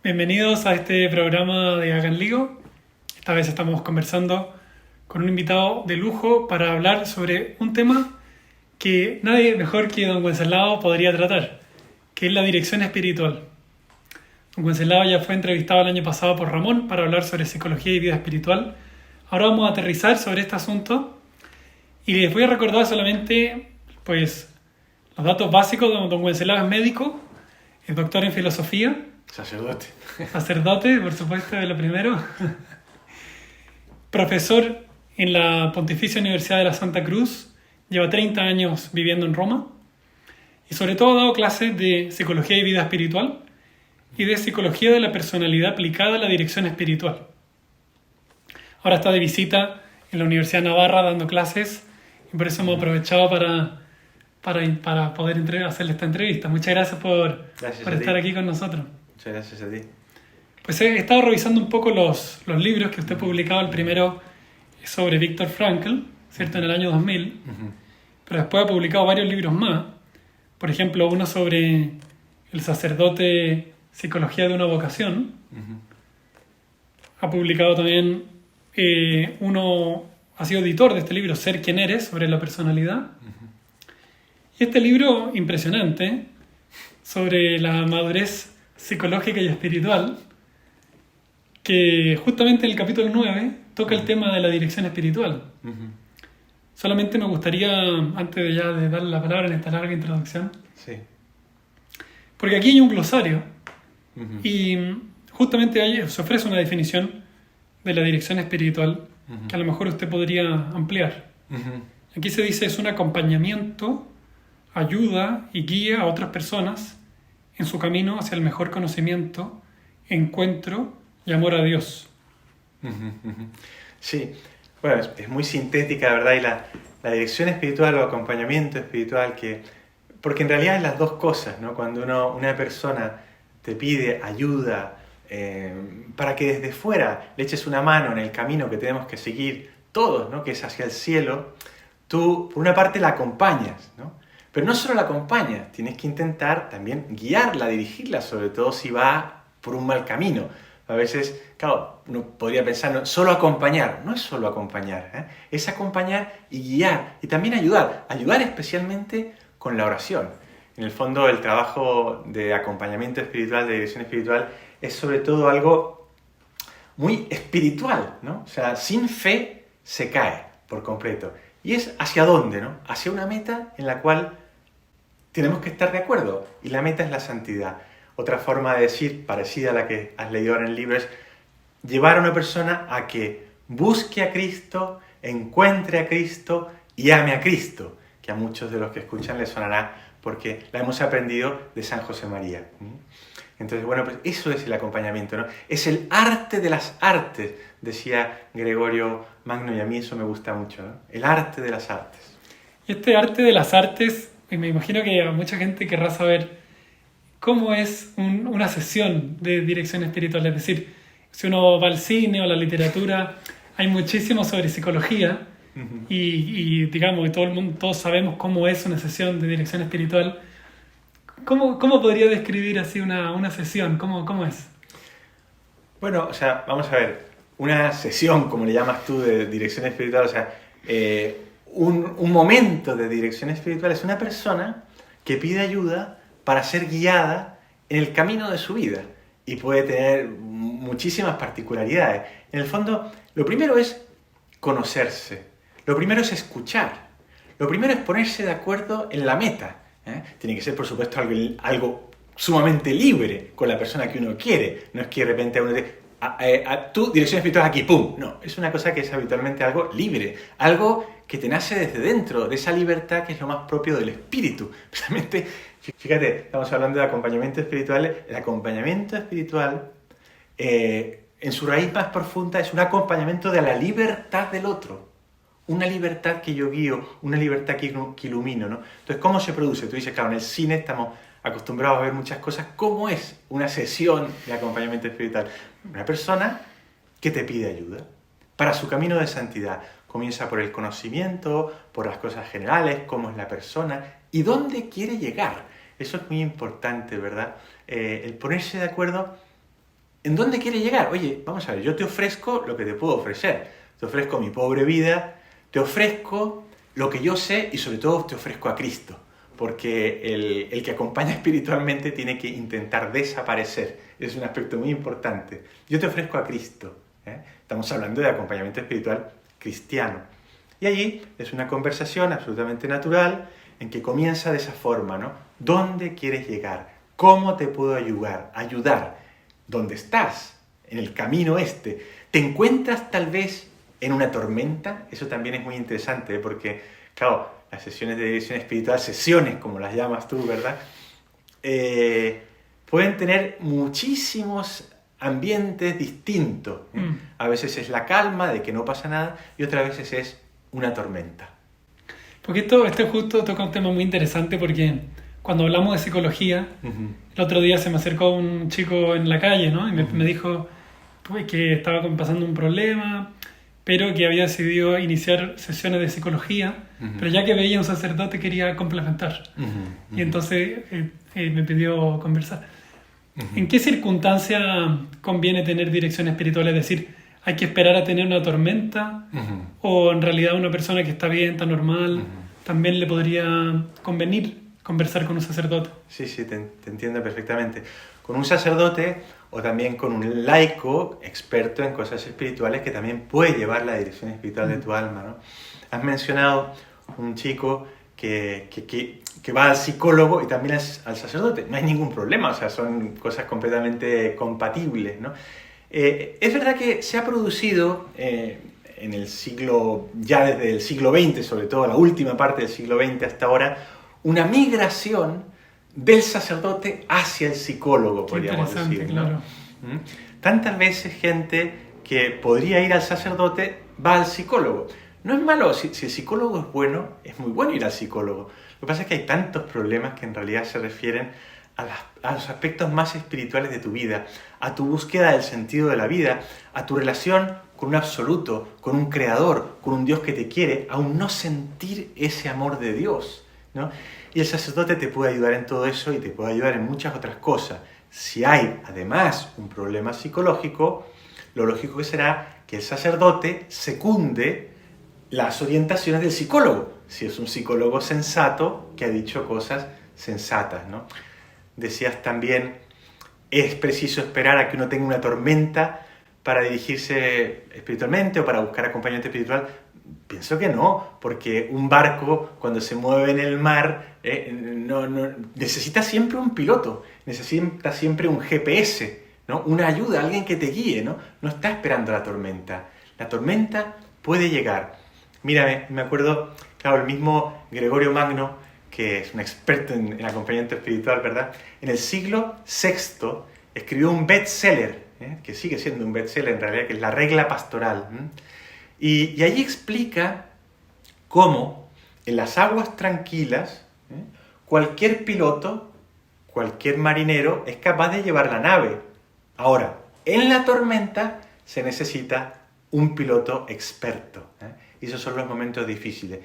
Bienvenidos a este programa de Hagan Lío. Esta vez estamos conversando con un invitado de lujo para hablar sobre un tema que nadie mejor que don Wenceslao podría tratar, que es la dirección espiritual. Don Wenceslao ya fue entrevistado el año pasado por Ramón para hablar sobre psicología y vida espiritual. Ahora vamos a aterrizar sobre este asunto y les voy a recordar solamente pues, los datos básicos. Don Wenceslao es médico, es doctor en filosofía, Sacerdote. sacerdote, por supuesto, de lo primero. Profesor en la Pontificia Universidad de la Santa Cruz. Lleva 30 años viviendo en Roma. Y sobre todo ha dado clases de psicología y vida espiritual y de psicología de la personalidad aplicada a la dirección espiritual. Ahora está de visita en la Universidad de Navarra dando clases y por eso hemos aprovechado para poder hacerle esta entrevista. Muchas gracias por estar aquí con nosotros. Muchas gracias a ti. Pues he estado revisando un poco los libros que usted ha publicado. El primero es sobre Viktor Frankl, ¿cierto? En el año 2000. Pero después ha publicado varios libros más. Por ejemplo, uno sobre el sacerdote, psicología de una vocación. Ha publicado también uno, ha sido editor de este libro, Ser quien eres, sobre la personalidad. Y este libro impresionante sobre la madurez psicológica y espiritual, que justamente en el capítulo 9 toca el tema de la dirección espiritual. Solamente me gustaría, antes de ya de darle la palabra en esta larga introducción, Sí. porque aquí hay un glosario y justamente ahí se ofrece una definición de la dirección espiritual que a lo mejor usted podría ampliar. Aquí se dice es un acompañamiento, ayuda y guía a otras personas en su camino hacia el mejor conocimiento, encuentro y amor a Dios. Sí, bueno, es muy sintética, ¿verdad? Y la dirección espiritual o acompañamiento espiritual, porque en realidad es las dos cosas, ¿no? Cuando una persona te pide ayuda para que desde fuera le eches una mano en el camino que tenemos que seguir todos, ¿no? Que es hacia el cielo, tú por una parte la acompañas, ¿no? Pero no solo la acompañas, tienes que intentar también guiarla, dirigirla, sobre todo si va por un mal camino. A veces, claro, uno podría pensar, no, solo acompañar. No es solo acompañar, ¿eh? Es acompañar y guiar. Y también ayudar. Ayudar especialmente con la oración. En el fondo, el trabajo de acompañamiento espiritual, de dirección espiritual, es sobre todo algo muy espiritual, ¿no? O sea, sin fe se cae por completo. Y es hacia dónde, ¿no? Hacia una meta en la cual tenemos que estar de acuerdo. Y la meta es la santidad. Otra forma de decir, parecida a la que has leído ahora en el libro, es llevar a una persona a que busque a Cristo, encuentre a Cristo y ame a Cristo, que a muchos de los que escuchan les sonará porque la hemos aprendido de San José María. Entonces, bueno, pues eso es el acompañamiento, ¿no? Es el arte de las artes, decía Gregorio Magno, y a mí eso me gusta mucho, ¿no? El arte de las artes. Y este arte de las artes, me imagino que a mucha gente querrá saber cómo es una sesión de dirección espiritual. Es decir, si uno va al cine o a la literatura, hay muchísimo sobre psicología y digamos que todos sabemos cómo es una sesión de dirección espiritual. ¿Cómo podría describir así una sesión? ¿Cómo es? Bueno, o sea, vamos a ver, una sesión, como le llamas tú, de dirección espiritual, o sea, un momento de dirección espiritual es una persona que pide ayuda para ser guiada en el camino de su vida y puede tener muchísimas particularidades. En el fondo, lo primero es conocerse, lo primero es escuchar, lo primero es ponerse de acuerdo en la meta. Tiene que ser, por supuesto, algo sumamente libre con la persona que uno quiere. No es que de repente uno dice, tu dirección espiritual aquí, ¡pum! No, es una cosa que es habitualmente algo libre, algo que te nace desde dentro, de esa libertad que es lo más propio del espíritu. Precisamente, fíjate, estamos hablando de acompañamiento espiritual. El acompañamiento espiritual, en su raíz más profunda, es un acompañamiento de la libertad del otro. Una libertad que yo guío, una libertad que ilumino, ¿no? Entonces, ¿cómo se produce? Tú dices, claro, en el cine estamos acostumbrados a ver muchas cosas. ¿Cómo es una sesión de acompañamiento espiritual? Una persona que te pide ayuda para su camino de santidad. Comienza por el conocimiento, por las cosas generales, cómo es la persona y dónde quiere llegar. Eso es muy importante, ¿verdad? El ponerse de acuerdo ¿En dónde quieres llegar? Oye, vamos a ver, yo te ofrezco lo que te puedo ofrecer. Te ofrezco mi pobre vida, te ofrezco lo que yo sé y sobre todo te ofrezco a Cristo. Porque el que acompaña espiritualmente tiene que intentar desaparecer. Es un aspecto muy importante. Yo te ofrezco a Cristo. Estamos hablando de acompañamiento espiritual cristiano. Y allí es una conversación absolutamente natural en que comienza de esa forma, ¿no? ¿Dónde quieres llegar? ¿Cómo te puedo ayudar? ¿Dónde estás? En el camino este. ¿Te encuentras tal vez en una tormenta? Eso también es muy interesante, porque, claro, las sesiones de dirección espiritual, sesiones como las llamas tú, ¿verdad? Pueden tener muchísimos ambientes distintos. A veces es la calma de que no pasa nada y otras veces es una tormenta. Porque esto justo toca un tema muy interesante, porque cuando hablamos de psicología, el otro día se me acercó un chico en la calle, ¿no? Y me dijo pues, que estaba pasando un problema, pero que había decidido iniciar sesiones de psicología, pero ya que veía a un sacerdote quería complementar. Y entonces me pidió conversar. ¿En qué circunstancia conviene tener dirección espiritual? Es decir, ¿hay que esperar a tener una tormenta? ¿O en realidad una persona que está bien, está normal, también le podría convenir conversar con un sacerdote? Sí, te entiendo perfectamente. Con un sacerdote o también con un laico experto en cosas espirituales que también puede llevar la dirección espiritual de tu alma, ¿no? Has mencionado un chico que va al psicólogo y también al sacerdote. No hay ningún problema, o sea, son cosas completamente compatibles, ¿no? Es verdad que se ha producido en el siglo, ya desde el siglo XX, sobre todo la última parte del siglo XX hasta ahora, una migración del sacerdote hacia el psicólogo, podríamos decir, ¿no? Claro. Tantas veces gente que podría ir al sacerdote va al psicólogo. No es malo, si el psicólogo es bueno, es muy bueno ir al psicólogo. Lo que pasa es que hay tantos problemas que en realidad se refieren a los aspectos más espirituales de tu vida, a tu búsqueda del sentido de la vida, a tu relación con un absoluto, con un creador, con un Dios que te quiere, a un no sentir ese amor de Dios, ¿no? Y el sacerdote te puede ayudar en todo eso y te puede ayudar en muchas otras cosas. Si hay, además, un problema psicológico, lo lógico que será que el sacerdote secunde las orientaciones del psicólogo, si es un psicólogo sensato que ha dicho cosas sensatas, ¿no? Decías también, es preciso esperar a que uno tenga una tormenta para dirigirse espiritualmente o para buscar acompañamiento espiritual. Pienso que no, porque un barco cuando se mueve en el mar necesita siempre un piloto, necesita siempre un GPS, ¿no? Una ayuda, alguien que te guíe, ¿no? No está esperando la tormenta. La tormenta puede llegar. Mira, me acuerdo, claro, el mismo Gregorio Magno, que es un experto en acompañamiento espiritual, ¿verdad? En el siglo VI escribió un bestseller, que sigue siendo un bestseller en realidad, que es La Regla Pastoral. Y allí explica cómo en las aguas tranquilas cualquier piloto, cualquier marinero es capaz de llevar la nave. Ahora, en la tormenta se necesita un piloto experto. Y esos son los momentos difíciles.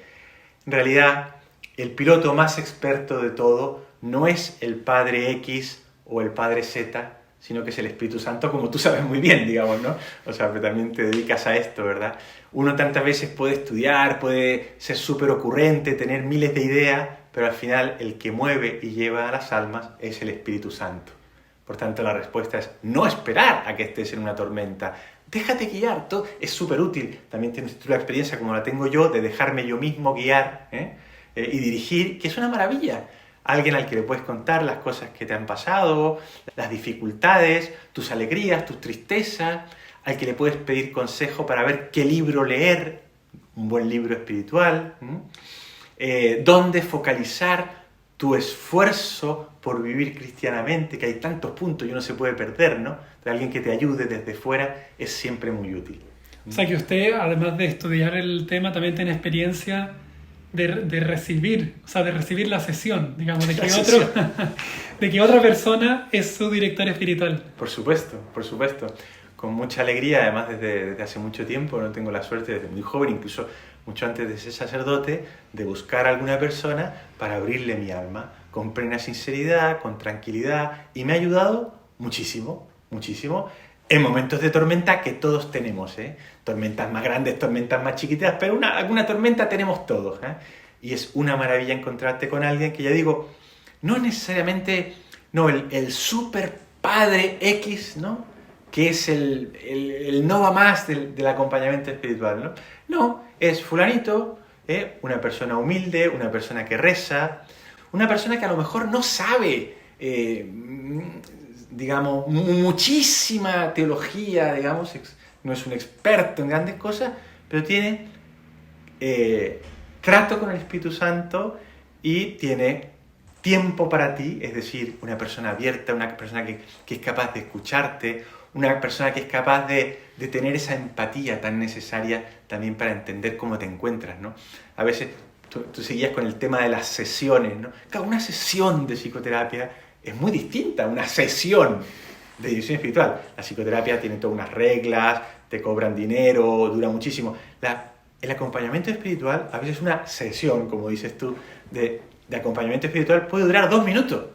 En realidad, el piloto más experto de todo no es el Padre X o el Padre Z, sino que es el Espíritu Santo, como tú sabes muy bien, digamos, ¿no? O sea, que también te dedicas a esto, ¿verdad? Uno tantas veces puede estudiar, puede ser súper ocurrente, tener miles de ideas, pero al final el que mueve y lleva a las almas es el Espíritu Santo. Por tanto, la respuesta es no esperar a que estés en una tormenta. Déjate guiar, todo es súper útil. También tienes tú la experiencia, como la tengo yo, de dejarme yo mismo guiar y dirigir, que es una maravilla. Alguien al que le puedes contar las cosas que te han pasado, las dificultades, tus alegrías, tus tristezas, al que le puedes pedir consejo para ver qué libro leer, un buen libro espiritual, dónde focalizar tu esfuerzo por vivir cristianamente, que hay tantos puntos y uno se puede perder, ¿no? De alguien que te ayude desde fuera es siempre muy útil. O sea que usted, además de estudiar el tema, también tiene experiencia de recibir, o sea, de recibir la sesión, digamos, de que otra persona es su director espiritual. Por supuesto, con mucha alegría, además desde hace mucho tiempo, no tengo la suerte desde muy joven, incluso mucho antes de ser sacerdote, de buscar a alguna persona para abrirle mi alma, con plena sinceridad, con tranquilidad, y me ha ayudado muchísimo, muchísimo, en momentos de tormenta que todos tenemos, ¿eh? Tormentas más grandes, tormentas más chiquititas, pero alguna tormenta tenemos todos, ¿eh? Y es una maravilla encontrarte con alguien que, ya digo, no necesariamente, no, el super padre X, ¿no? Que es el no va más del acompañamiento espiritual, ¿no? No, es fulanito, una persona humilde, una persona que reza, una persona que a lo mejor no sabe, digamos, muchísima teología, digamos, no es un experto en grandes cosas, pero tiene trato con el Espíritu Santo y tiene tiempo para ti, es decir, una persona abierta, una persona que es capaz de escucharte, una persona que es capaz de tener esa empatía tan necesaria también para entender cómo te encuentras, ¿no? A veces tú seguías con el tema de las sesiones, ¿no? Claro, una sesión de psicoterapia es muy distinta a una sesión de dirección espiritual. La psicoterapia tiene todas unas reglas, te cobran dinero, dura muchísimo. El acompañamiento espiritual, a veces una sesión, como dices tú, de acompañamiento espiritual puede durar 2 minutos.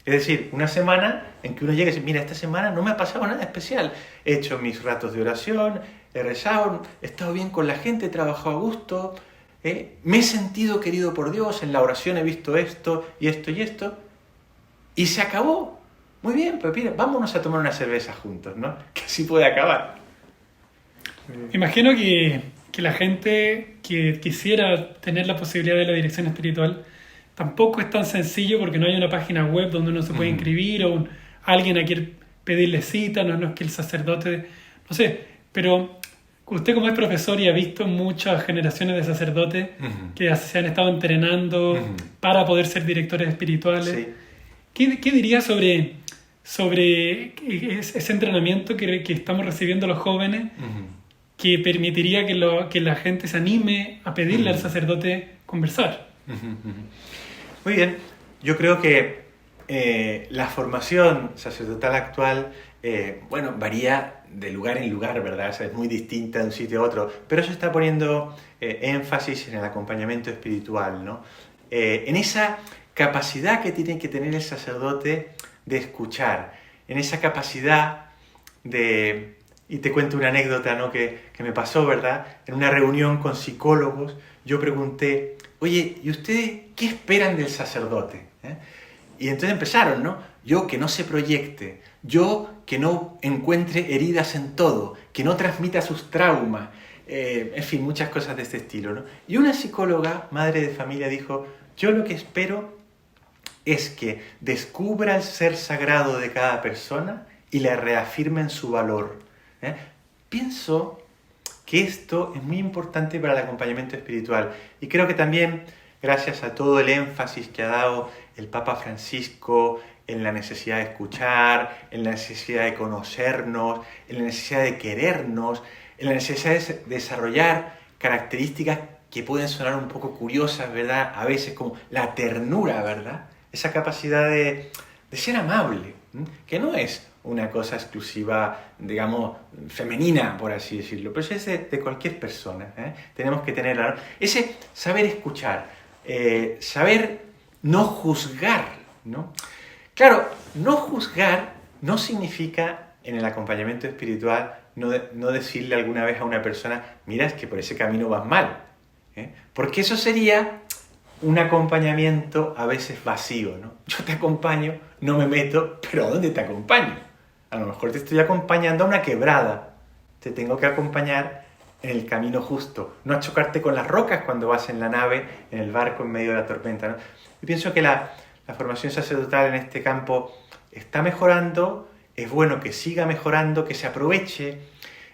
Es decir, una semana en que uno llega y dice, mira, esta semana no me ha pasado nada especial. He hecho mis ratos de oración, he rezado, he estado bien con la gente, he trabajado a gusto, me he sentido querido por Dios, en la oración he visto esto y esto y esto, y se acabó. Muy bien, pues mira, vámonos a tomar una cerveza juntos, ¿no? Que así puede acabar. Imagino que la gente que quisiera tener la posibilidad de la dirección espiritual tampoco es tan sencillo porque no hay una página web donde uno se puede inscribir o alguien a quien pedirle cita, no es que el sacerdote, no sé, pero usted como es profesor y ha visto muchas generaciones de sacerdotes que se han estado entrenando para poder ser directores espirituales. Sí. ¿Qué diría sobre ese entrenamiento que estamos recibiendo los jóvenes que permitiría que la gente se anime a pedirle al sacerdote conversar? Muy bien, yo creo que la formación sacerdotal actual, varía de lugar en lugar, ¿verdad? O sea, es muy distinta de un sitio a otro, pero eso está poniendo énfasis en el acompañamiento espiritual, ¿no? En esa capacidad que tiene que tener el sacerdote de escuchar, en esa capacidad de... Y te cuento una anécdota, ¿no? que me pasó, ¿verdad? En una reunión con psicólogos, yo pregunté, oye, ¿y ustedes qué esperan del sacerdote? Y entonces empezaron, ¿no? Yo que no se proyecte, yo que no encuentre heridas en todo, que no transmita sus traumas, en fin, muchas cosas de este estilo, ¿no? Y una psicóloga, madre de familia, dijo, yo lo que espero es que descubra el ser sagrado de cada persona y le reafirmen su valor. Pienso que esto es muy importante para el acompañamiento espiritual y creo que también gracias a todo el énfasis que ha dado el Papa Francisco en la necesidad de escuchar, en la necesidad de conocernos, en la necesidad de querernos, en la necesidad de desarrollar características que pueden sonar un poco curiosas, ¿verdad? A veces como la ternura, ¿verdad? Esa capacidad de ser amable, que no es una cosa exclusiva, digamos, femenina, por así decirlo, pero es de cualquier persona. Tenemos que tener ese saber escuchar, saber no juzgar, ¿no? Claro, no juzgar no significa, en el acompañamiento espiritual, no decirle alguna vez a una persona, mira, es que por ese camino vas mal, porque eso sería un acompañamiento a veces vacío, ¿no? Yo te acompaño, no me meto, pero ¿a dónde te acompaño? A lo mejor te estoy acompañando a una quebrada. Te tengo que acompañar en el camino justo, no a chocarte con las rocas cuando vas en la nave, en el barco en medio de la tormenta, ¿no? Yo pienso que la formación sacerdotal en este campo está mejorando, es bueno que siga mejorando, que se aproveche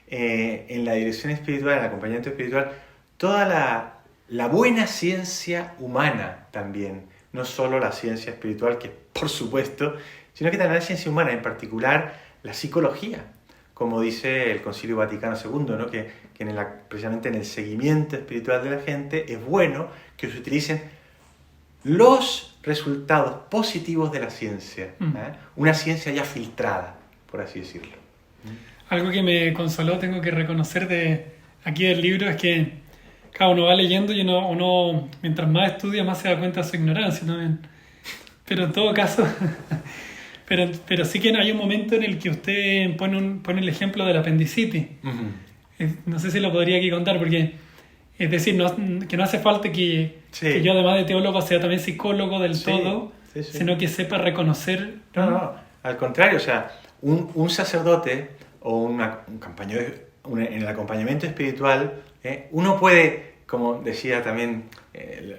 en la dirección espiritual, en el acompañamiento espiritual, toda la buena ciencia humana también, no solo la ciencia espiritual, que por supuesto, sino que también la ciencia humana, en particular la psicología, como dice el Concilio Vaticano II, ¿no? que precisamente en el seguimiento espiritual de la gente es bueno que se utilicen los resultados positivos de la ciencia, una ciencia ya filtrada, por así decirlo. Algo que me consoló, tengo que reconocer de aquí del libro, es que cada uno va leyendo y uno mientras más estudia más se da cuenta de su ignorancia también. Pero en todo caso pero sí que hay un momento en el que usted pone el ejemplo de la apendicitis. No sé si lo podría aquí contar, porque es decir, que no hace falta que yo, además de teólogo, sea también psicólogo del todo, sino que sepa reconocer. No, al contrario, o sea, un sacerdote o en el acompañamiento espiritual, uno puede, como decía también,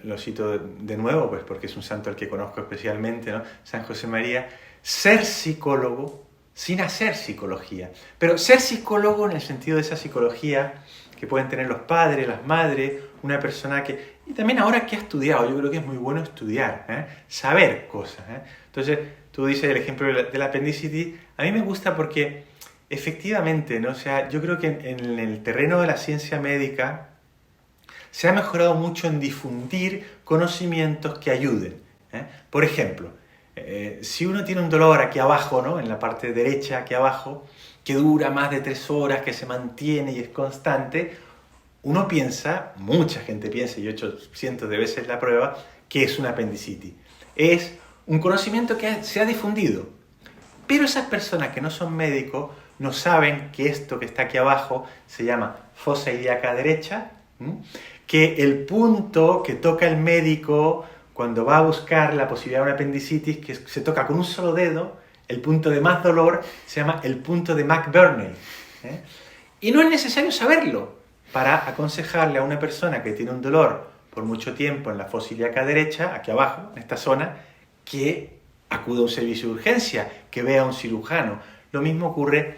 lo cito de nuevo, pues porque es un santo al que conozco especialmente, ¿no? San José María, ser psicólogo sin hacer psicología. Pero ser psicólogo en el sentido de esa psicología que pueden tener los padres, las madres, una persona que... Y también ahora que ha estudiado, yo creo que es muy bueno estudiar, saber cosas. Entonces, tú dices el ejemplo de la apendicitis, a mí me gusta porque efectivamente, ¿no? O sea, yo creo que en el terreno de la ciencia médica se ha mejorado mucho en difundir conocimientos que ayuden. Por ejemplo, si uno tiene un dolor aquí abajo, ¿no? En la parte derecha, aquí abajo, que dura más de 3 horas, que se mantiene y es constante, uno piensa, mucha gente piensa, y yo he hecho cientos de veces la prueba, que es una apendicitis. Es un conocimiento que se ha difundido. Pero esas personas que no son médicos no saben que esto que está aquí abajo se llama fosa ilíaca derecha, que el punto que toca el médico cuando va a buscar la posibilidad de una apendicitis, que se toca con un solo dedo, el punto de más dolor se llama el punto de McBurney. Y no es necesario saberlo para aconsejarle a una persona que tiene un dolor por mucho tiempo en la fosa ilíaca derecha, aquí abajo, en esta zona, que acude a un servicio de urgencia, que vea a un cirujano. Lo mismo ocurre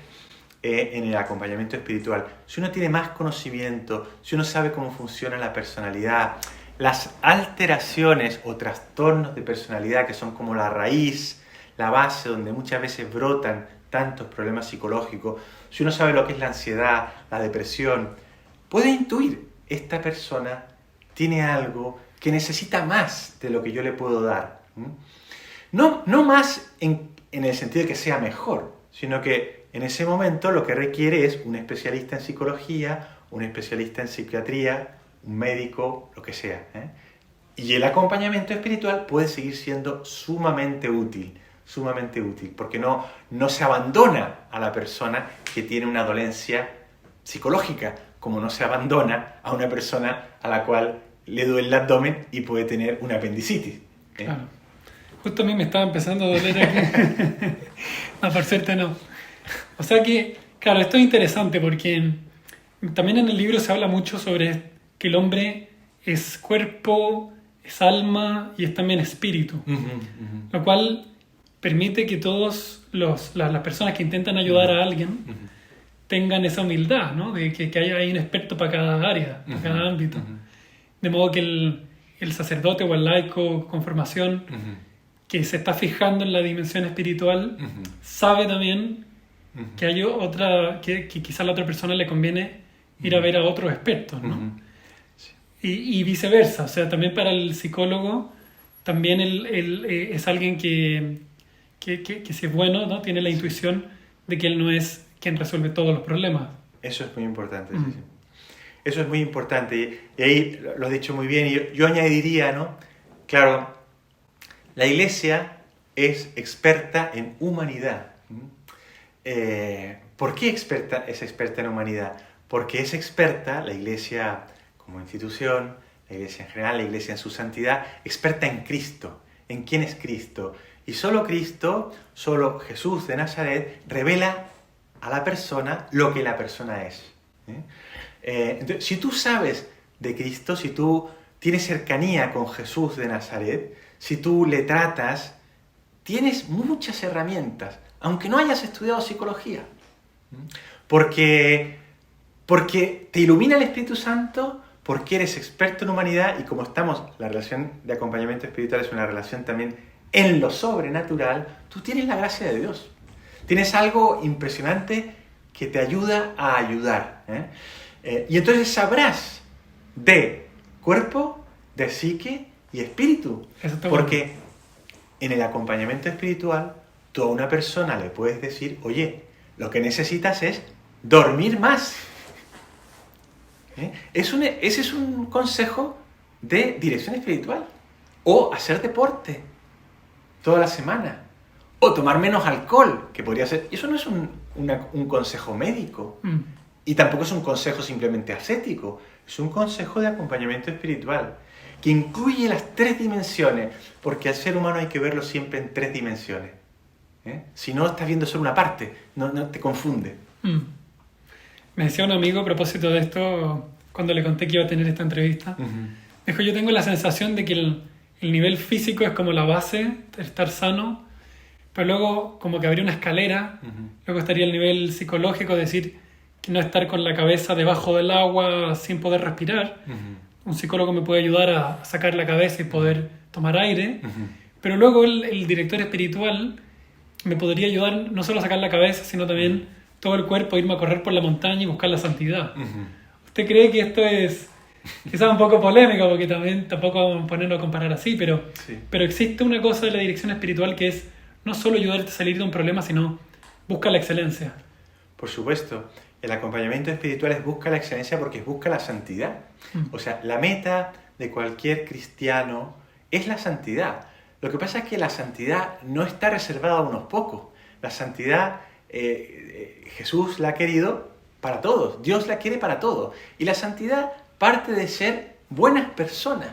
en el acompañamiento espiritual. Si uno tiene más conocimiento, si uno sabe cómo funciona la personalidad, las alteraciones o trastornos de personalidad que son como la raíz, la base donde muchas veces brotan tantos problemas psicológicos, si uno sabe lo que es la ansiedad, la depresión, puede intuir, esta persona tiene algo que necesita más de lo que yo le puedo dar. No más en el sentido de que sea mejor, sino que en ese momento lo que requiere es un especialista en psicología, un especialista en psiquiatría, un médico, lo que sea. Y el acompañamiento espiritual puede seguir siendo sumamente útil, porque no se abandona a la persona que tiene una dolencia psicológica, como no se abandona a una persona a la cual le duele el abdomen y puede tener una apendicitis. Claro. Justo a mí me estaba empezando a doler aquí. No, por suerte no. O sea que, claro, esto es interesante porque también en el libro se habla mucho sobre que el hombre es cuerpo, es alma y es también espíritu. Lo cual permite que todas las personas que intentan ayudar a alguien tengan esa humildad, ¿no? De que hay un experto para cada área, para cada ámbito. De modo que el sacerdote o el laico con formación que se está fijando en la dimensión espiritual sabe también que hay otra, que quizá a la otra persona le conviene ir a ver a otros expertos, ¿no? Y viceversa, o sea, también para el psicólogo también él es alguien que si es bueno, ¿no? Tiene la intuición de que él no es quien resuelve todos los problemas. Eso es muy importante, sí. Eso es muy importante. Y ahí lo has dicho muy bien. Y yo añadiría, ¿no? Claro, la Iglesia es experta en humanidad. ¿Por qué es experta en humanidad? Porque es experta, la Iglesia como institución, la Iglesia en general, la Iglesia en su santidad, experta en Cristo. ¿En quién es Cristo? Y solo Cristo, solo Jesús de Nazaret, revela a la persona lo que la persona es. Entonces, si tú sabes de Cristo, si tú tienes cercanía con Jesús de Nazaret, si tú le tratas, tienes muchas herramientas, aunque no hayas estudiado psicología. Porque te ilumina el Espíritu Santo, porque eres experto en humanidad y como la relación de acompañamiento espiritual es una relación también en lo sobrenatural, tú tienes la gracia de Dios. Tienes algo impresionante que te ayuda a ayudar. Y entonces sabrás de cuerpo, de psique y espíritu. Porque en el acompañamiento espiritual, tú a una persona le puedes decir, oye, lo que necesitas es dormir más. Ese es un consejo de dirección espiritual. O hacer deporte toda la semana. O tomar menos alcohol, que podría ser... Eso no es un consejo médico. Y tampoco es un consejo simplemente ascético. Es un consejo de acompañamiento espiritual, que incluye las 3 dimensiones, porque al ser humano hay que verlo siempre en 3 dimensiones. Si no, estás viendo solo una parte, no te confunde. Me decía un amigo a propósito de esto, cuando le conté que iba a tener esta entrevista, me dijo, yo tengo la sensación de que el nivel físico es como la base de estar sano, pero luego como que habría una escalera, luego estaría el nivel psicológico, es decir, que no estar con la cabeza debajo del agua sin poder respirar. Un psicólogo me puede ayudar a sacar la cabeza y poder tomar aire, pero luego el director espiritual me podría ayudar no solo a sacar la cabeza, sino también todo el cuerpo, irme a correr por la montaña y buscar la santidad. ¿Usted cree que esto es quizás un poco polémico, porque tampoco vamos a ponernos a comparar así, pero existe una cosa de la dirección espiritual que es no solo ayudarte a salir de un problema, sino busca la excelencia? Por supuesto. El acompañamiento espiritual es busca la excelencia porque es busca la santidad. O sea, la meta de cualquier cristiano es la santidad. Lo que pasa es que la santidad no está reservada a unos pocos. La santidad, Jesús la ha querido para todos. Dios la quiere para todos. Y la santidad parte de ser buenas personas.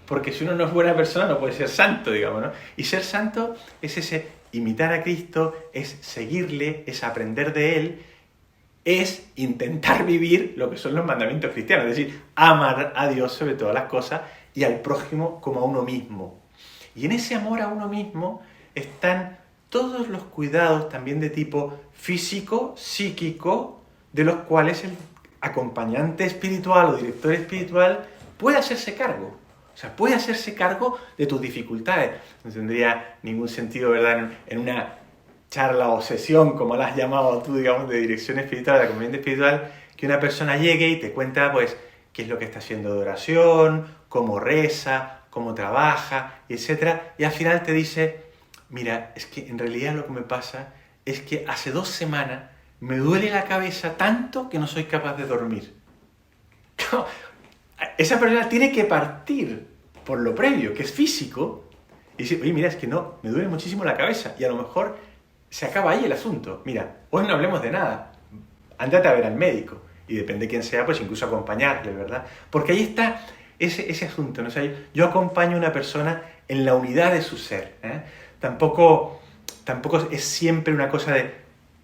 Porque si uno no es buena persona no puede ser santo, digamos, ¿no? Y ser santo es ese imitar a Cristo, es seguirle, es aprender de Él, es intentar vivir lo que son los mandamientos cristianos, es decir, amar a Dios sobre todas las cosas y al prójimo como a uno mismo. Y en ese amor a uno mismo están todos los cuidados también de tipo físico, psíquico, de los cuales el acompañante espiritual o director espiritual puede hacerse cargo. O sea, puede hacerse cargo de tus dificultades. No tendría ningún sentido, ¿verdad?, en una charla o sesión, como la has llamado tú, digamos, de dirección espiritual, de acompañamiento espiritual, que una persona llegue y te cuenta, pues, qué es lo que está haciendo de oración, cómo reza, cómo trabaja, etc. Y al final te dice, mira, es que en realidad lo que me pasa es que hace 2 semanas me duele la cabeza tanto que no soy capaz de dormir. Esa persona tiene que partir por lo previo, que es físico, y decir, oye, mira, es que no, me duele muchísimo la cabeza, y a lo mejor se acaba ahí el asunto. Mira, hoy no hablemos de nada, ándate a ver al médico, y depende de quién sea, pues incluso acompañarle, ¿verdad? Porque ahí está ese asunto, ¿no? O sea, yo acompaño a una persona en la unidad de su ser, ¿eh? Tampoco es siempre una cosa de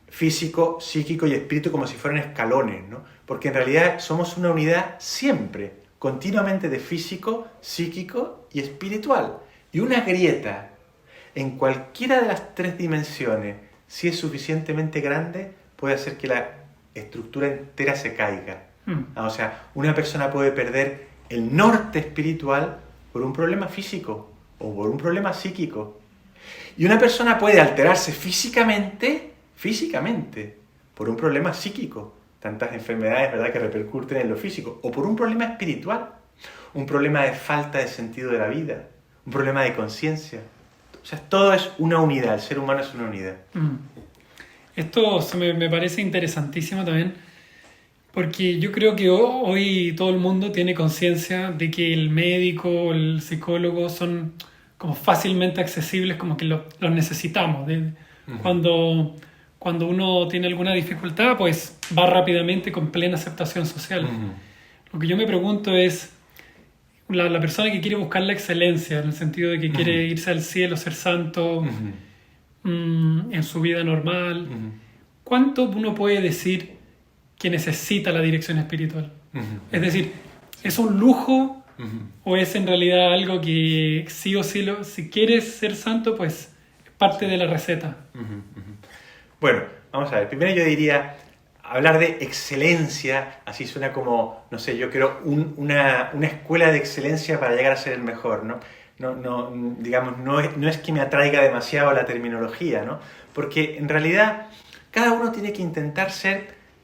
físico, psíquico y espíritu como si fueran escalones, ¿no? Porque en realidad somos una unidad siempre, continuamente de físico, psíquico y espiritual. Y una grieta en cualquiera de las 3 dimensiones, si es suficientemente grande, puede hacer que la estructura entera se caiga. O sea, una persona puede perder el norte espiritual por un problema físico o por un problema psíquico. Y una persona puede alterarse físicamente, por un problema psíquico. Tantas enfermedades, ¿verdad?, que repercuten en lo físico. O por un problema espiritual. Un problema de falta de sentido de la vida. Un problema de conciencia. O sea, todo es una unidad. El ser humano es una unidad. Esto me parece interesantísimo también, porque yo creo que hoy todo el mundo tiene conciencia de que el médico, el psicólogo son como fácilmente accesibles, como que los necesitamos. Cuando uno tiene alguna dificultad, pues va rápidamente con plena aceptación social. Lo que yo me pregunto es, la persona que quiere buscar la excelencia, en el sentido de que quiere irse al cielo, ser santo, en su vida normal, ¿cuánto uno puede decir que necesita la dirección espiritual? Es decir, ¿es un lujo o es en realidad algo que sí o sí, si quieres ser santo, pues es parte de la receta? Bueno, vamos a ver. Primero yo diría, hablar de excelencia, así suena como, no sé, yo quiero una escuela de excelencia para llegar a ser el mejor, ¿no? Digamos, no es que me atraiga demasiado la terminología, ¿no? Porque en realidad cada uno tiene que intentar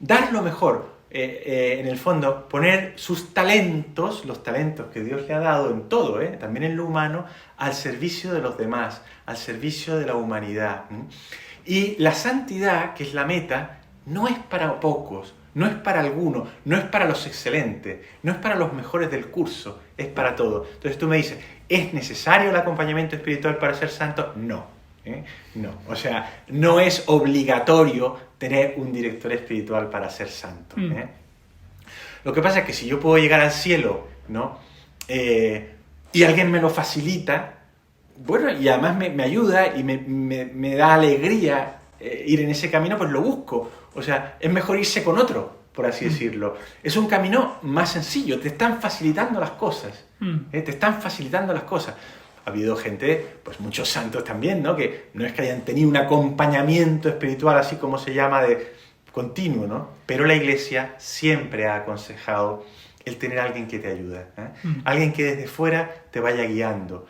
dar lo mejor. En el fondo, poner sus talentos, los talentos que Dios le ha dado en todo, también en lo humano, al servicio de los demás, al servicio de la humanidad. Y la santidad, que es la meta, no es para pocos, no es para algunos, no es para los excelentes, no es para los mejores del curso, es para todos. Entonces tú me dices, ¿es necesario el acompañamiento espiritual para ser santo? No. ¿eh? No, o sea, no es obligatorio tener un director espiritual para ser santo, ¿eh? Lo que pasa es que si yo puedo llegar al cielo, ¿no? Y alguien me lo facilita, bueno, y además me ayuda y me da alegría ir en ese camino, pues lo busco. O sea, es mejor irse con otro, por así decirlo. Es un camino más sencillo, te están facilitando las cosas. Te están facilitando las cosas. Ha habido gente, pues muchos santos también, ¿no? Que no es que hayan tenido un acompañamiento espiritual, así como se llama, de continuo, ¿no? Pero la Iglesia siempre ha aconsejado el tener a alguien que te ayuda, ¿eh? Alguien que desde fuera te vaya guiando.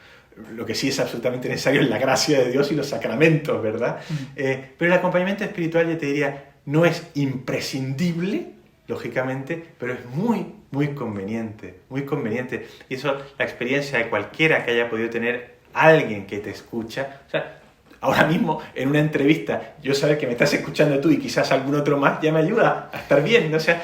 Lo que sí es absolutamente necesario es la gracia de Dios y los sacramentos, ¿verdad? Pero el acompañamiento espiritual, yo te diría, no es imprescindible, lógicamente, pero es muy, muy conveniente, muy conveniente. Y eso, la experiencia de cualquiera que haya podido tener alguien que te escucha, o sea, ahora mismo en una entrevista, yo saber que me estás escuchando tú y quizás algún otro más, ya me ayuda a estar bien, ¿no? O sea,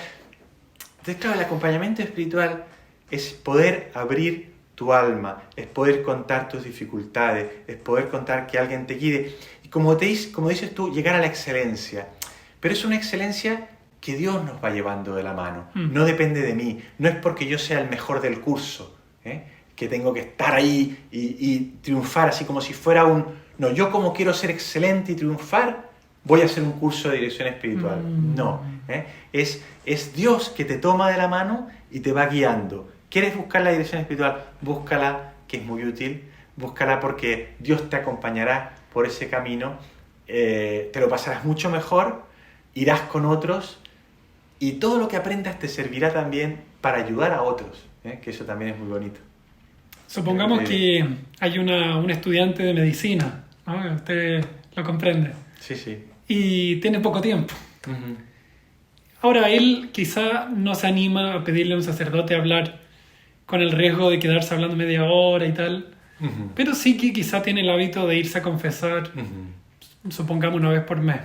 entonces, claro, el acompañamiento espiritual es poder abrir tu alma, es poder contar tus dificultades, es poder contar que alguien te guíe. Y como dices tú, llegar a la excelencia. Pero es una excelencia que Dios nos va llevando de la mano. No depende de mí. No es porque yo sea el mejor del curso, que tengo que estar ahí y triunfar así como si fuera un... No, yo como quiero ser excelente y triunfar, voy a hacer un curso de dirección espiritual. No. Es Dios que te toma de la mano y te va guiando. ¿Quieres buscar la dirección espiritual? Búscala, que es muy útil. Búscala porque Dios te acompañará por ese camino. Te lo pasarás mucho mejor, irás con otros y todo lo que aprendas te servirá también para ayudar a otros, que eso también es muy bonito. Supongamos que hay un estudiante de medicina, ¿no? Usted lo comprende. Sí, sí. Y tiene poco tiempo. Ahora, él quizá no se anima a pedirle a un sacerdote a hablar con el riesgo de quedarse hablando media hora y tal, pero sí que quizá tiene el hábito de irse a confesar, supongamos una vez por mes.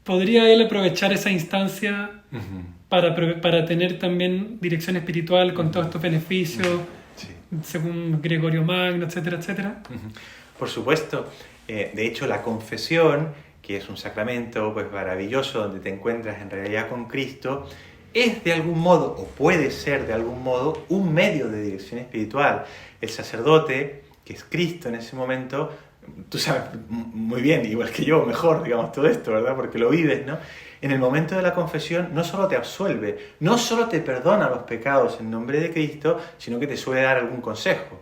¿Podría él aprovechar esa instancia para tener también dirección espiritual con todos estos beneficios, según Gregorio Magno, etcétera, etcétera? Por supuesto. De hecho, la confesión, que es un sacramento pues maravilloso donde te encuentras en realidad con Cristo, es de algún modo, o puede ser de algún modo, un medio de dirección espiritual. El sacerdote, que es Cristo en ese momento, tú sabes muy bien, igual que yo, mejor, digamos, todo esto, ¿verdad? Porque lo vives, ¿no? En el momento de la confesión no solo te absuelve, no solo te perdona los pecados en nombre de Cristo, sino que te suele dar algún consejo.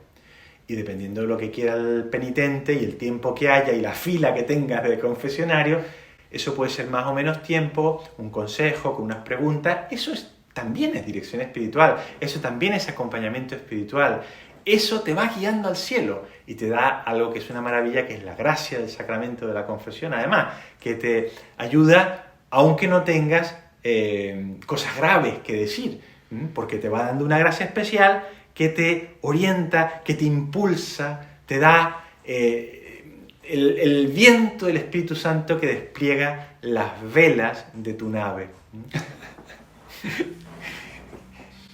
Y dependiendo de lo que quiera el penitente y el tiempo que haya y la fila que tengas de confesionario, eso puede ser más o menos tiempo, un consejo con unas preguntas. Eso también es dirección espiritual, eso también es acompañamiento espiritual. Eso te va guiando al cielo y te da algo que es una maravilla, que es la gracia del sacramento de la confesión. Además, que te ayuda, aunque no tengas cosas graves que decir, porque te va dando una gracia especial que te orienta, que te impulsa, te da el viento del Espíritu Santo que despliega las velas de tu nave.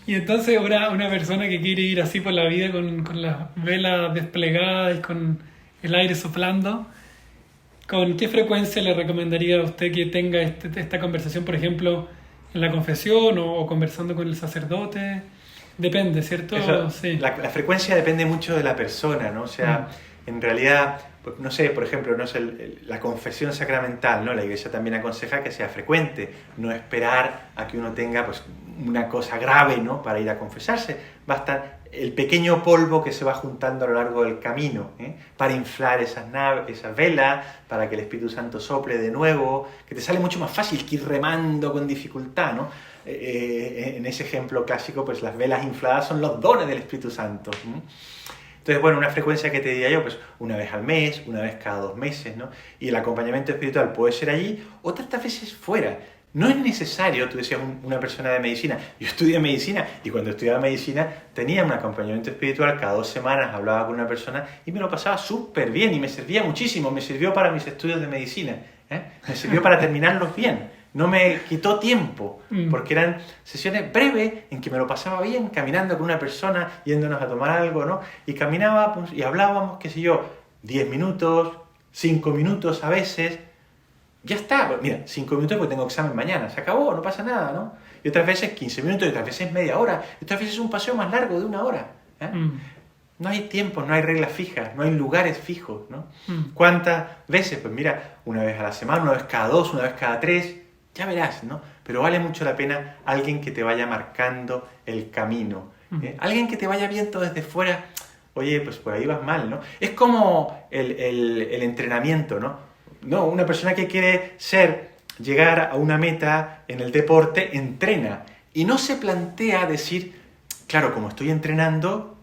Y entonces una persona que quiere ir así por la vida con las velas desplegadas y con el aire soplando, ¿con qué frecuencia le recomendaría a usted que tenga esta conversación, por ejemplo, en la confesión o conversando con el sacerdote? Depende, ¿cierto? Eso, sí. La frecuencia depende mucho de la persona, ¿no? O sea, en realidad, no sé, por ejemplo, no sé, la confesión sacramental, ¿no? La Iglesia también aconseja que sea frecuente, no esperar a que uno tenga pues una cosa grave, ¿no? Para ir a confesarse. Basta el pequeño polvo que se va juntando a lo largo del camino, para inflar esas velas, para que el Espíritu Santo sople de nuevo, que te sale mucho más fácil que ir remando con dificultad, ¿no? En ese ejemplo clásico, pues las velas infladas son los dones del Espíritu Santo. Entonces, bueno, una frecuencia que te diría yo, pues una vez al mes, una vez cada 2 meses, ¿no? Y el acompañamiento espiritual puede ser allí, o tantas veces fuera. No es necesario, tú decías, una persona de medicina. Yo estudié medicina y cuando estudiaba medicina tenía un acompañamiento espiritual, cada 2 semanas hablaba con una persona y me lo pasaba súper bien y me servía muchísimo, me sirvió para mis estudios de medicina, me sirvió para terminarlos bien. No me quitó tiempo, porque eran sesiones breves en que me lo pasaba bien, caminando con una persona, yéndonos a tomar algo, ¿no? Y caminaba pues, y hablábamos, qué sé yo, 10 minutos, 5 minutos a veces. Ya está, mira, 5 minutos porque tengo examen mañana, se acabó, no pasa nada, ¿no? Y otras veces 15 minutos, y otras veces media hora, y otras veces un paseo más largo de 1 hora. No hay tiempos, no hay reglas fijas, no hay lugares fijos, ¿no? ¿Cuántas veces? Pues mira, una vez a la semana, una vez cada 2, una vez cada 3, ya verás, ¿no? Pero vale mucho la pena alguien que te vaya marcando el camino, alguien que te vaya viendo desde fuera, oye, pues por ahí vas mal, ¿no? Es como el entrenamiento, ¿no? No, una persona que quiere llegar a una meta en el deporte, entrena. Y no se plantea decir, claro, como estoy entrenando,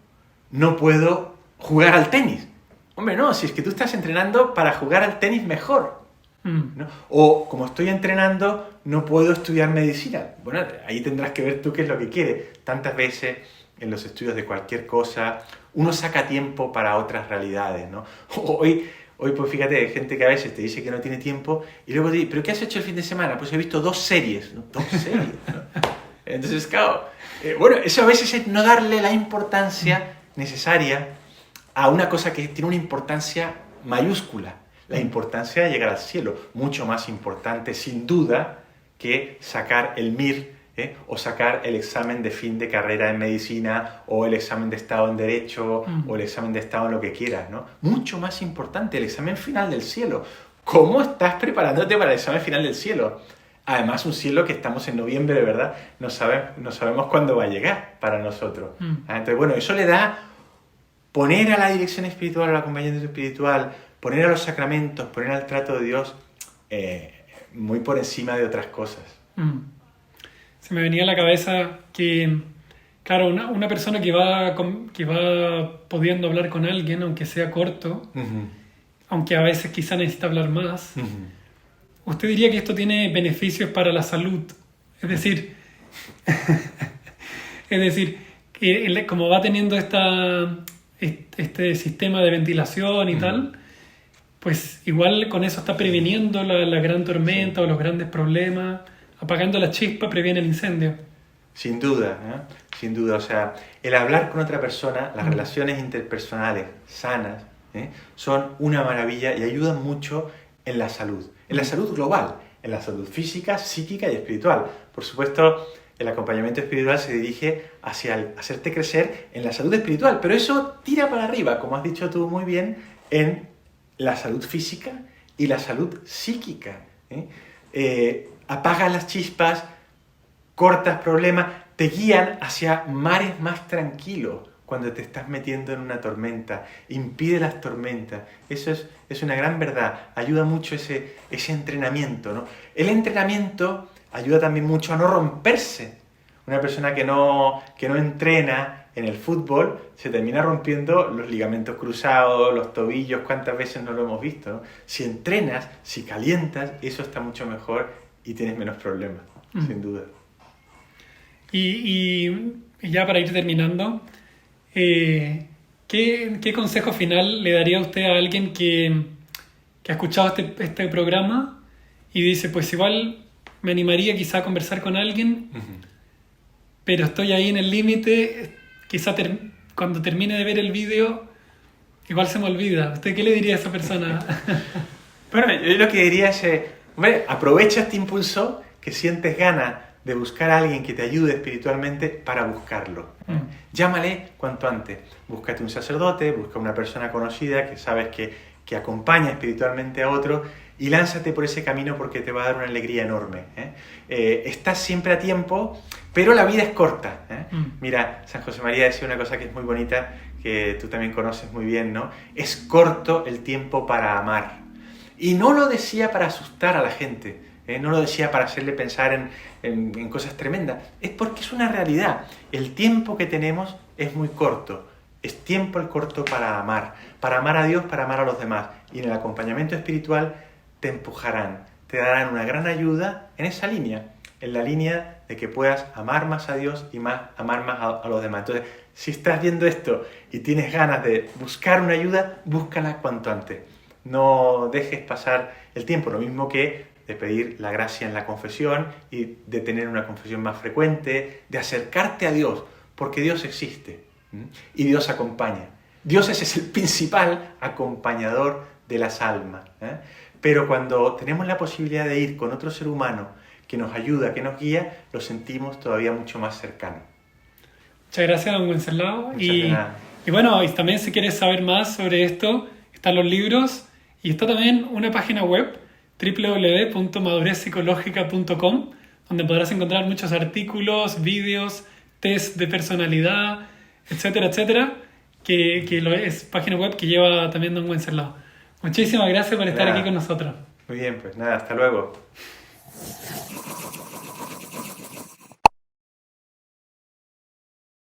no puedo jugar al tenis. Hombre, no, si es que tú estás entrenando para jugar al tenis mejor, ¿no? O como estoy entrenando, no puedo estudiar medicina. Bueno, ahí tendrás que ver tú qué es lo que quieres. Tantas veces en los estudios de cualquier cosa, uno saca tiempo para otras realidades, ¿no? Hoy, pues fíjate, hay gente que a veces te dice que no tiene tiempo y luego te dice, ¿pero qué has hecho el fin de semana? Pues he visto 2 series, ¿no? 2 series, ¿no? Entonces, claro, bueno, eso a veces es no darle la importancia necesaria a una cosa que tiene una importancia mayúscula, la importancia de llegar al cielo, mucho más importante, sin duda, que sacar el MIR, o sacar el examen de fin de carrera en medicina, o el examen de estado en derecho, o el examen de estado en lo que quieras, ¿no? Mucho más importante, el examen final del cielo. ¿Cómo estás preparándote para el examen final del cielo? Además, un cielo que estamos en noviembre, ¿verdad? No sabemos cuándo va a llegar para nosotros. Entonces, bueno, eso le da poner a la dirección espiritual, al acompañamiento espiritual, poner a los sacramentos, poner al trato de Dios muy por encima de otras cosas. Se me venía a la cabeza que, claro, una persona que va pudiendo hablar con alguien, aunque sea corto, aunque a veces quizá necesita hablar más, ¿usted diría que esto tiene beneficios para la salud? Es decir, que como va teniendo este sistema de ventilación y tal, pues igual con eso está previniendo la gran tormenta o los grandes problemas. Apagando la chispa previene el incendio. Sin duda, ¿eh? Sin duda. O sea, el hablar con otra persona, las relaciones interpersonales sanas, son una maravilla y ayudan mucho en la salud. En la salud global, en la salud física, psíquica y espiritual. Por supuesto, el acompañamiento espiritual se dirige hacia hacerte crecer en la salud espiritual, pero eso tira para arriba, como has dicho tú muy bien, en la salud física y la salud psíquica. Apagas las chispas, cortas problemas, te guían hacia mares más tranquilos cuando te estás metiendo en una tormenta, impide las tormentas. Eso es una gran verdad, ayuda mucho ese entrenamiento, ¿no? El entrenamiento ayuda también mucho a no romperse. Una persona que no entrena en el fútbol se termina rompiendo los ligamentos cruzados, los tobillos, cuántas veces no lo hemos visto, ¿no? Si entrenas, si calientas, eso está mucho mejor y tienes menos problemas, sin duda. Y ya para ir terminando, ¿qué consejo final le daría usted a alguien que ha escuchado este programa y dice, pues igual me animaría quizá a conversar con alguien, pero estoy ahí en el límite, quizá cuando termine de ver el vídeo, igual se me olvida? ¿Usted qué le diría a esa persona? Bueno, yo lo que diría es, hombre, aprovecha este impulso que sientes ganas de buscar a alguien que te ayude espiritualmente para buscarlo. Llámale cuanto antes. Búscate un sacerdote, busca una persona conocida que sabes que acompaña espiritualmente a otro y lánzate por ese camino porque te va a dar una alegría enorme. Estás siempre a tiempo, pero la vida es corta. Mira, San José María decía una cosa que es muy bonita, que tú también conoces muy bien, ¿no? Es corto el tiempo para amar. Y no lo decía para asustar a la gente, no lo decía para hacerle pensar en cosas tremendas, es porque es una realidad. El tiempo que tenemos es muy corto, es tiempo el corto para amar a Dios, para amar a los demás. Y en el acompañamiento espiritual te empujarán, te darán una gran ayuda en esa línea, en la línea de que puedas amar más a Dios y amar más a los demás. Entonces, si estás viendo esto y tienes ganas de buscar una ayuda, búscala cuanto antes. No dejes pasar el tiempo, lo mismo que de pedir la gracia en la confesión y de tener una confesión más frecuente, de acercarte a Dios, porque Dios existe y Dios acompaña. Dios es el principal acompañador de las almas. Pero cuando tenemos la posibilidad de ir con otro ser humano que nos ayuda, que nos guía, lo sentimos todavía mucho más cercano. Muchas gracias, don Wenceslao. Muchas de nada. Y bueno, y también si quieres saber más sobre esto, están los libros y está también una página web, www.madurezpsicológica.com, donde podrás encontrar muchos artículos, vídeos, test de personalidad, etcétera, etcétera, que es página web que lleva también don Wenceslao. Muchísimas gracias por estar aquí con nosotros. Muy bien, pues nada, hasta luego.